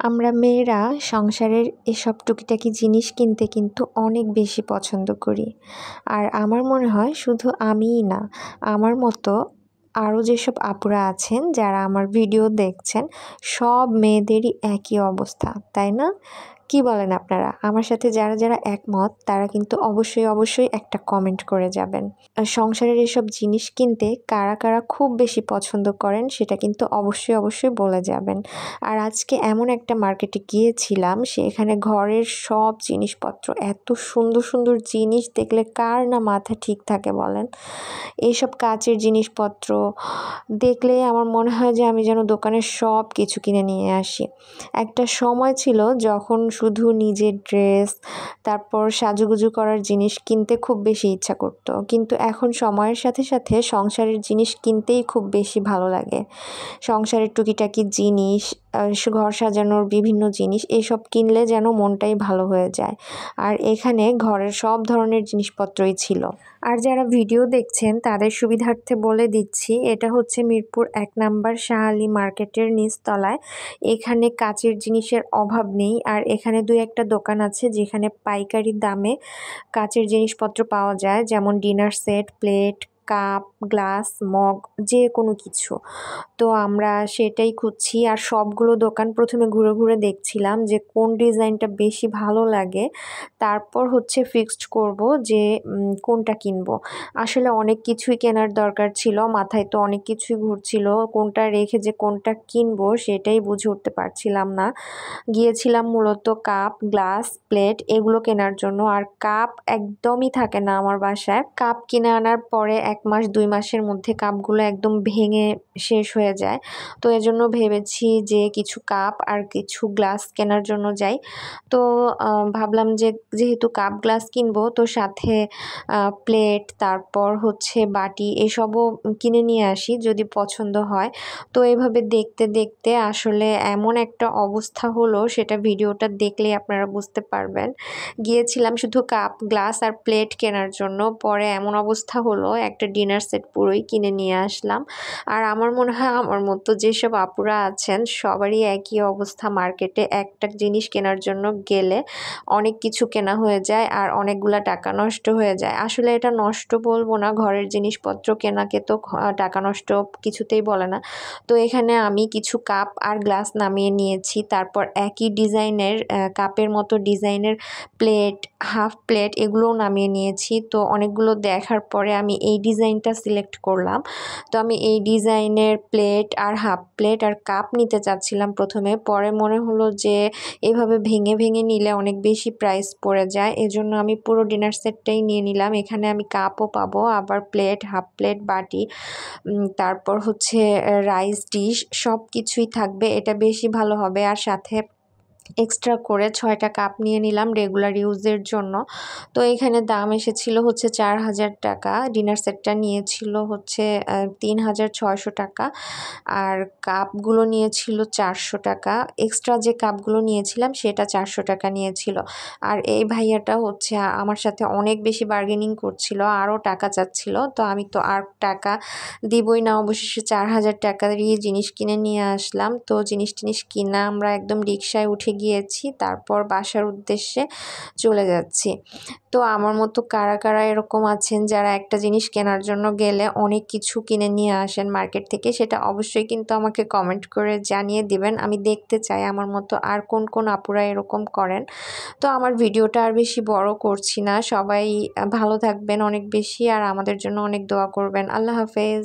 আমরা মেয়েরা সংসারের এসব টুকিটাকি জিনিস কিনতে কিন্তু অনেক বেশি পছন্দ করি। আর আমার মনে হয় শুধু আমিই না, আমার মতো আরও যেসব আপুরা আছেন যারা আমার ভিডিও দেখছেন, সব মেয়েদেরই একই অবস্থা, তাই না? কি বলেন আপনারা? আমার সাথে যারা একমত তারা কিন্তু অবশ্যই একটা কমেন্ট করে যাবেন। আর সংসারের এসব জিনিস কিনতে কারা খুব বেশি পছন্দ করেন সেটা কিন্তু অবশ্যই বলে যাবেন। আর আজকে এমন একটা মার্কেটে গিয়েছিলাম, সেখানে ঘরের সব জিনিসপত্র, এত সুন্দর জিনিস দেখলে কার না মাথা ঠিক থাকে বলেন? এইসব কাচের জিনিসপত্র দেখলে আমার মনে হয় যে আমি যেন দোকানের সব কিছু কিনে নিয়ে আসি। একটা সময় ছিল যখন শুধু নিজের ড্রেস, তারপর সাজুগুজু করার জিনিস কিনতে খুব বেশি ইচ্ছা করতো, কিন্তু এখন সময়ের সাথে সংসারের জিনিস কিনতেই খুব বেশি ভালো লাগে। সংসারের টুকিটাকি জিনিস, ঘর সাজানোর বিভিন্ন জিনিস, এসব কিনলে যেন মনটাই ভালো হয়ে যায়। আর এখানে ঘরের সব ধরনের জিনিসপত্রই ছিল। আর যারা ভিডিও দেখছেন তাদের সুবিধার্থে বলে দিচ্ছি, এটা হচ্ছে মিরপুর 1 নাম্বার শাহ আলী মার্কেটের নিচতলায়। এখানে কাচের জিনিসের অভাব নেই। আর এখানে 2-1টা দোকান আছে যেখানে পাইকারি দামে কাচের জিনিসপত্র পাওয়া যায়, যেমন dinner set, plate, cup, glass, mug, যে কোনো কিছু। তো আমরা সেটাই খুঁজছি। আর সবগুলো দোকান প্রথমে ঘুরে দেখছিলাম যে কোন ডিজাইনটা বেশি ভালো লাগে, তারপর হচ্ছে ফিক্সড করব যে কোনটা কিনবো। আসলে অনেক কিছুই কেনার দরকার ছিল, মাথায় তো অনেক কিছুই ঘুরছিল, কোনটা রেখে যে কোনটা কিনবো সেটাই বুঝে উঠতে পারছিলাম না। গিয়েছিলাম মূলত কাপ, গ্লাস, প্লেট এগুলো কেনার জন্য। আর কাপ একদমই থাকে না আমার বাসায়। কাপ কিনে আনার পরে 1 মাস 2 মাসের মধ্যে কাপগুলো একদম ভেঙে শেষ হয়ে যায়। তো এজন্য ভেবেছি যে কিছু কাপ আর কিছু গ্লাস কেনার জন্য যাই। তো ভাবলাম যে যেহেতু কাপ গ্লাস কিনবো, তো সাথে প্লেট, তারপর হচ্ছে বাটি এসবও কিনে নিয়ে আসি যদি পছন্দ হয়। তো এভাবে দেখতে আসলে এমন একটা অবস্থা হলো, সেটা ভিডিওটা দেখলেই আপনারা বুঝতে পারবেন। গিয়েছিলাম শুধু কাপ, গ্লাস আর প্লেট কেনার জন্য, পরে এমন অবস্থা হলো একটা ডিনার সেট পুরোই কিনে নিয়ে আসলাম। আর আমার মনে হয় আমার মতো যেসব আপুরা আছেন সবারই একই অবস্থা, মার্কেটে একটা জিনিস কেনার জন্য গেলে অনেক কিছু কেনা হয়ে যায় আর অনেকগুলা টাকা নষ্ট হয়ে যায়। আসলে এটা নষ্ট বলবো না, ঘরের জিনিসপত্র কেনাকে তো টাকা নষ্ট কিছুতেই বলে না। তো এখানে আমি কিছু কাপ আর গ্লাস নামিয়ে নিয়েছি, তারপর একই ডিজাইনের কাপের মতো ডিজাইনের প্লেট, হাফ প্লেট এগুলোও নামিয়ে নিয়েছি। তো অনেকগুলো দেখার পরে আমি এই ডিজাইনটা সিলেক্ট করলাম। তো আমি এই ডিজাইনের প্লেট আর হাফ প্লেট আর কাপ নিতে চাচ্ছিলাম প্রথমে, পরে মনে হলো যে এভাবে ভেঙে নিলে অনেক বেশি প্রাইস পড়ে যায়, এজন্য আমি পুরো ডিনার সেটটাই নিয়ে নিলাম। এখানে আমি কাপও পাবো, আবার প্লেট, হাফ প্লেট, বাটি, তারপর হচ্ছে রাইস ডিশ সব কিছুই থাকবে, এটা বেশি ভালো হবে। আর সাথে এক্সট্রা করে 6টা কাপ নিয়ে নিলাম রেগুলার ইউজের জন্য। তো এখানে দাম এসেছিল হচ্ছে 4,000 টাকা। ডিনার সেটটা নিয়েছিল হচ্ছে 3,600 টাকা। আর কাপগুলো নিয়েছিল 400 টাকা। এক্সট্রা যে কাপগুলো নিয়েছিলাম সেটা 400 টাকা নিয়েছিল। আর এই ভাইয়াটা হচ্ছে আমার সাথে অনেক বেশি বার্গেনিং করছিল, আরও টাকা চাচ্ছিল। তো আমি তো আর টাকা দিবই না, অবশেষে 4,000 টাকারই জিনিস কিনে নিয়ে আসলাম। তো জিনিস কিনা আমরা একদম রিকশায় উঠে গিয়েছি, তারপর বাসার উদ্দেশ্যে চলে যাচ্ছি। তো আমার মতো কারা এরকম আছেন যারা একটা জিনিস কেনার জন্য গেলে অনেক কিছু কিনে নিয়ে আসেন মার্কেট থেকে, সেটা অবশ্যই কিন্তু আমাকে কমেন্ট করে জানিয়ে দিবেন। আমি দেখতে চাই আমার মতো আর কোন আপুরা এরকম করেন। তো আমার ভিডিওটা আর বেশি বড় করছি না, সবাই ভালো থাকবেন অনেক বেশি আর আমাদের জন্য অনেক দোয়া করবেন। আল্লাহ হাফেজ।